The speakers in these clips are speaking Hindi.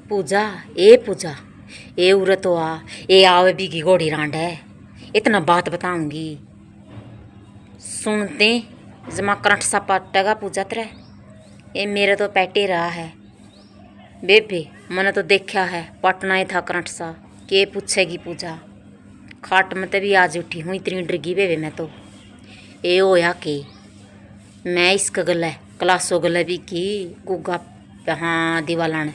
पूजा ए पूजा ए उरत तो आ ए आवे बीगी घोड़ी रांड है। इतना बात बताऊंगी सुनते जमा करंट सा पटेगा पूजा तेरे। ये मेरे तो पैटे रहा है बेबे मैंने तो देखा है पटना ही था करंट सा। के पूछेगी पूजा खाट में तभी आज उठी हूँ इतनी डरगी बेबे मैं तो। ए होया के मैं इसका गला क्लासो गला भी की गुगा हाँ दीवालान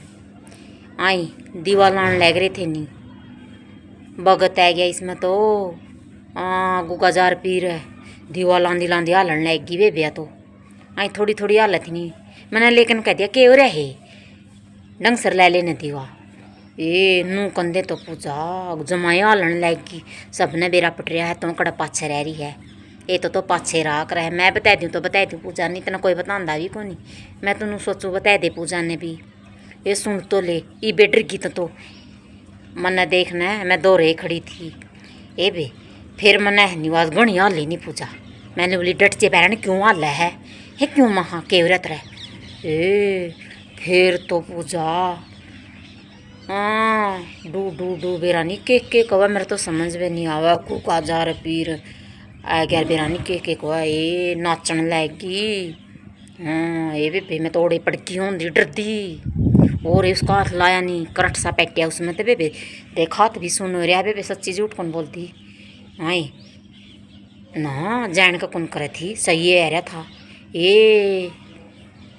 आई दीवालान लग रहे थे नहीं भगत आ गया इसमें तो। गुगा जार पी रहे दीवा लांदी लांदी हालन लगी बेबे तो। आई थोड़ी थोड़ी हालत नहीं मैंने लेकिन कह दिया के हो रहे डंग सर ले लेने दीवा ए नू कंधे तो पूजा जमाए हालन लगी सबने बेरा पट रहा है तो कड़ा पाछे रह रही है। ये तो पाछे राह कर है मैं बता दूँ तो बता दूँ पूजा नहीं इतना कोई बतांदा भी कोनी मैं तेन सोचू बता दे पूजा ने भी। ये सुन तो ले ये बेटर की तो मन्ने देखना है मैं दो रे खड़ी थी ए बे फिर मन्ने निवास घनी हाल नहीं पूजा मैंने बोली डट से पैरन क्यों हाल है क्यों महा केवरत रह ए फिर तो पूजा हाँ डू डू डू बेरानी के कवा मेरे तो समझ में नहीं आवा को काजार पीर आ गया बेरानी के कवा ए नाचन लगी। हाँ ये बेबे मैं तोड़े पड़की होंगी डरदी और उसका हाथ लाया नहीं करंट सा पैटिया उसमें तो बेबे देखा तो भी सुन रहा बेबे सच्ची झूठ कौन बोलती आई ना जान का कौन करे थी सही है रहा था ये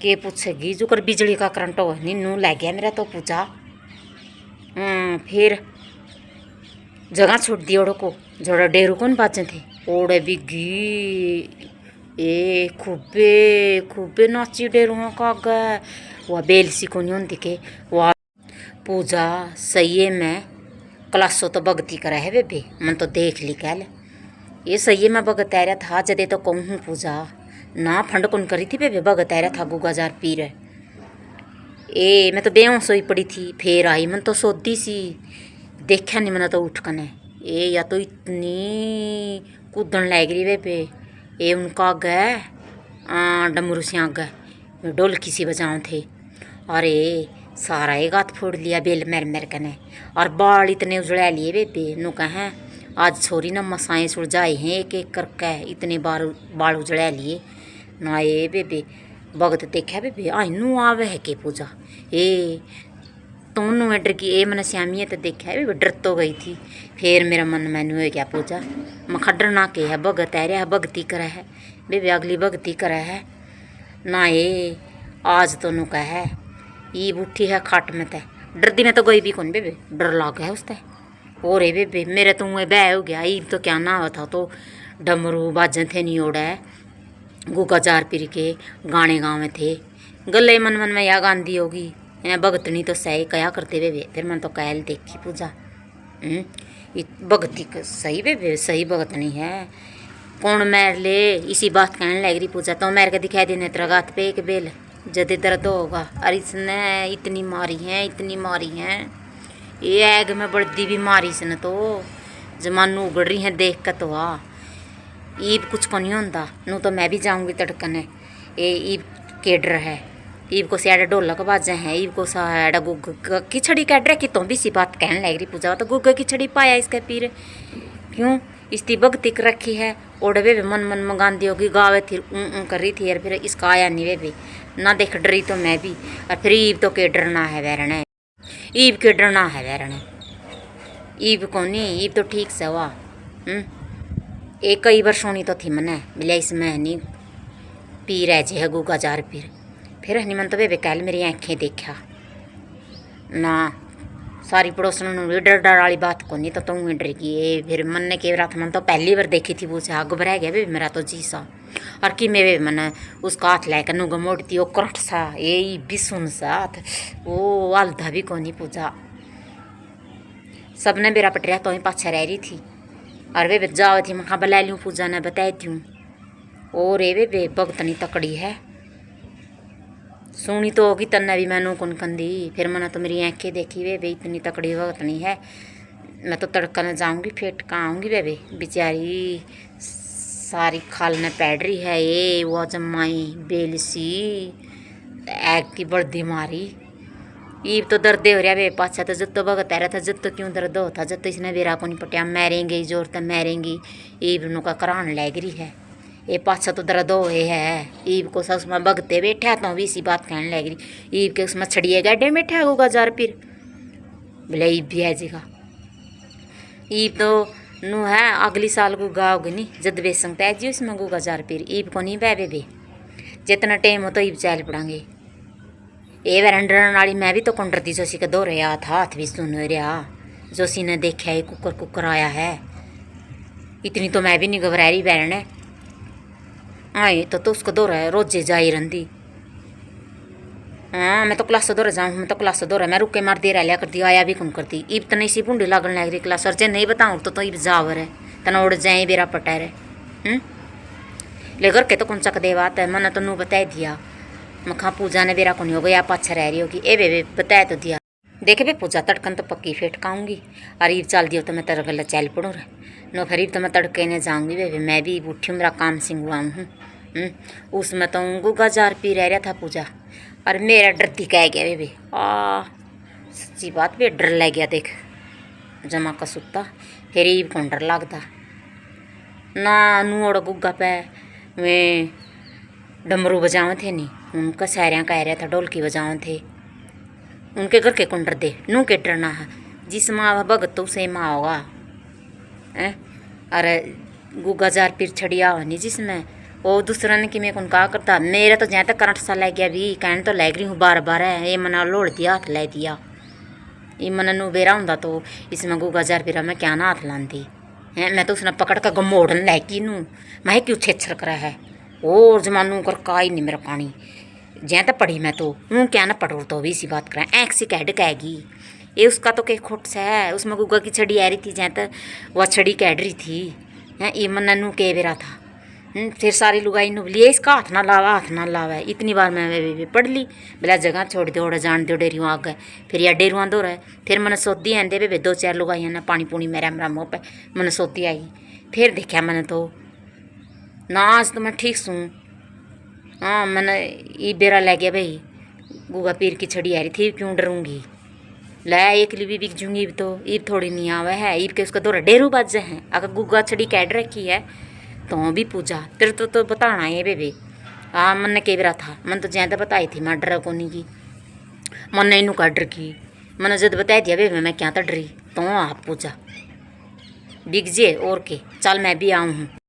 के पूछेगी जो कर बिजली का करंट हो नीनू लग गया मेरा तो पूजा। फिर जगह छोड़ दी ओढ़ो को जोड़ा डेरू कौन बाजे थे ओढ़े बिगी ए खूबे खूबे नाची डेरू का गए वह बेलसी को नहीं होती के वह पूजा सही है मैं क्लासो तो भगती करा है बेबे मन तो देख ली कल ये सही है मैं भगत आ रहा था जदे तो कहूँ पूजा ना फंड कौन करी थी बेबे भगत आ रहा था गुगा जार पी रहे ए मैं तो बेहोश सोई पड़ी थी फिर आई मन तो सोती सी देखा नहीं मैंने तो उठ कने ए या तो इतनी कूदन लग रही बेबे ए उनका गए डमरू से आ गए ढोलकी सी बजाऊँ थे अरे सारा ही गात फोड़ लिया बेल मेर मेर कने और बाल इतने उजड़ा लिए बेबे नु कहें आज छोरी न मसाएँ सुलझाए हैं एक एक करके इतने बाल उजड़ा लिए ना ये बेबे भगत देखा बेबे आई नू आवे है के पूजा ए तोनू डर की ए मैंने श्यामी तो देखा है डर तो गई थी। फिर मेरा मन मैनू हो गया पूजा मैं खड्डर ना के है भगत आ रहा है भगती करा है बेबे अगली भगती करा है ना ये आज तो नु कह है ईब उठी है खाट में तय डरदी में तो गई भी कौन बेबे डर लग है उसते और रे बेबे मेरे तो मुँह बह हो गया ईब तो क्या ना हुआ था तो डमरू बाजन थे नहीं ओढ़ा है गुगा जार पीर के गाने गाँव में थे गले मन मन में या गांधी होगी भगतनी तो सही कया करते बेबे फिर मन तो कैल देखी पूजा भगती सही बेबे सही भगतनी है कौन मैर ले इसी बात कहने लग रही पूजा तो मैर के दिखाई देने तेरा गात पे एक बेल जदे दर्द होगा अरे इसने इतनी मारी हैं ये एग में बढ़ती भी मारी इसने तो जमानू उगड़ रही हैं देख कर तो आ ईब कुछ को नहीं होता नू तो मैं भी जाऊंगी तड़कने ये ईब के डर है ईब को सियाड़ा ढोलक बाजे हैं ईब को साड़ा गुग की छड़ी कह रहे कि तुम भी सी बात कहने लग रही पूजा तो गुग की छड़ी पाया इसके पीर क्यों इसकी भक्ति रखी है ओढ़ बेबे मन मन मंगाती होगी गावे थी कर रही थी यार फिर इसका आया नहीं बेबे ना देख डरी तो मैं भी और फिर ईब तो के डरना है वैरने ईब के डरना है वैरने ईब को नहीं ईब तो ठीक से हुआ एक कई बार सोनी तो थी मने मिला इसमें नहीं पी रह जे है गुगा जार पीर फिर हनी मन तो बेबे कल मेरी आँखें देखा ना सारी पड़ोसन डर डर वाली बात को नहीं तो तुम डर गई फिर मन ने के रात मन तो पहली बार देखी थी पूछा आग भरा गया बेबे मेरा तो जी सा और कि मेरे मन उसका हाथ लेकर नुगा मोड़ती वो करंट सा ये भी सुन साथ वो आलधा भी को नहीं पूजा सबने बेरा पटरिया तो ही पाछा रह रही थी और वे जाओ थी मैं बुला लूँ पूजा ने बताती हूँ और ये वे भगतनी तकड़ी है सुनी तो होगी तन्ने भी मैनू कौन कंदी फिर मैंने तो मेरी आँखें देखी वे इतनी तकड़ी भगतनी है मैं तो तड़का न जाऊँगी फिर कहाँ आऊँगी बेबे बेचारी सारी खाल ने पैड़ रही है ये वो जमाई बेलसी एग की बर्दी मारी ईब तो दर्द हो रहा बे पाछा तो जब तो भगत रहा था जब तो क्यों दर्द होता जब तो इसने बेरा को नहीं पटिया मैरेंगे जोर तक मैरेंगी ईब नु का करान लग रही है ये पाछा तो दर्द हो है ईब को सब उसमें भगते बैठा तो भी इसी बात कहने लग रही ईब के उसमें छड़िए गड्ढे बैठा होगा जार फिर बोले ईब भी है जी का ईब तो नु है अगली साल गुगा होगी नहीं जद बेसंग तय जी उसमें गुगा जार फिर ईब को नहीं बह बे जितना टाइम हो तो ईब चल पड़ांगे ये वरंडरन वाली मैं भी तो कुंडरती जोशी का दो रहा था हाथ भी सुन रहा जोशी ने देखा है कुकर कुकर आया है इतनी तो मैं भी नहीं घबरा रही बहन है आई तो उसको दो रहा रोजे जाई रही हाँ मैं तो क्लास दो जाऊँ मैं तो क्लास दो मैं रुके मार दे रहा लिया करती आया भी कौन करती ईब तो नहीं सी भूडी लागन लग रही क्लास और जे नहीं बताऊँ तो ईब जावर है तना उड़ जाए बेरा पटा रहे ले घर के तो कौन चक दे बात है मैंने तो नू बता दिया मखा पूजा ने बेरा को नहीं हो गया आप अच्छा रह रही होगी ए बे बताया तो दिया देखे बे पूजा तड़कन तो पक्की फेटकाऊंगी और ईब चल दियो तो मैं तेरा गला चल पड़ूँ रे नो फिर तो मैं तड़के ने जाऊँगी बे मैं भी उठी मेरा काम सिंह हुआ हूँ उसमें तो गुगा जार पी रहा था पूजा और मेरा डरती कह गया बे सच्ची बात बे डर लग गया देख जमा का सुता फिर ईब कौन डर लगता ना नूड़ गुगा पे वे डमरू बजावे थे नहीं उनका सारियाँ कह रहा था ढोलकी बजावे थे उनके घर के कुंडर दे नू के डरना है जिस माँ भगत तो उसे माँ होगा अरे गुगा जार पीर छड़िया हो नहीं जिसमें वो दूसरा ने कि मैं कौन कहा करता मेरा तो जहाँ तक करंट सा लग गया भी कहने तो लग रही हूँ बार बार है ये मना लोड़ दिया हाथ लै दिया ये मना नू बेरा होंदा तो इसमें गुगा जार पीरा मैं क्या ना हाथ लाती है मैं तो उसने पकड़ कर गमोड़न लैगी नू मैं क्यों छेछर करा है और जमानू कर का ही नहीं मेरा पानी जै तो पढ़ी मैं तो हूँ क्या ना पढ़ो तो भी इसी बात करें ऐक सी कैड कहेगी ये उसका तो कहीं खोट सा है उसमें गुगा की छड़ी आ रही थी जै तो वह छड़ी कैड रही थी हैं ये मन नू कह बेरा था फिर सारी लुगाई नु बोलिए इसका हाथ ना लावा इतनी बार मैं भी पढ़ ली बोला जगह छोड़ दो और जान दो डेरियों आ गए फिर या डेरुआ दो रहे फिर मैंने सोती आंदे वे दो चार लुगाइया ने पानी पूनी मेरा मेरा मुँह पे मैंने सोती आई फिर देखा मैंने तो ना आज तो मैं ठीक सूँ हाँ मैंने ये बेरा लग गया भाई गुगा पीर की छड़ी आ रही थी क्यों डरूंगी लै एक लिए भी बिक जूंगी ईब तो ईब थोड़ी नहीं आवा है ईब के उसका दो डेरू बाजे हैं अगर गुगा छड़ी कैड रखी है तो भी पूजा तेरे तो बताना है बेबे हाँ मन ने कई बेरा था मन तो ज्यादा बताई थी मैं डर को नहीं की मन ने इनू का डर की मैंने जब बताया दिया बेबे मैं क्या तो डरी तो आप पूजा बिक जे और के चल मैं भी आऊँ हूँ।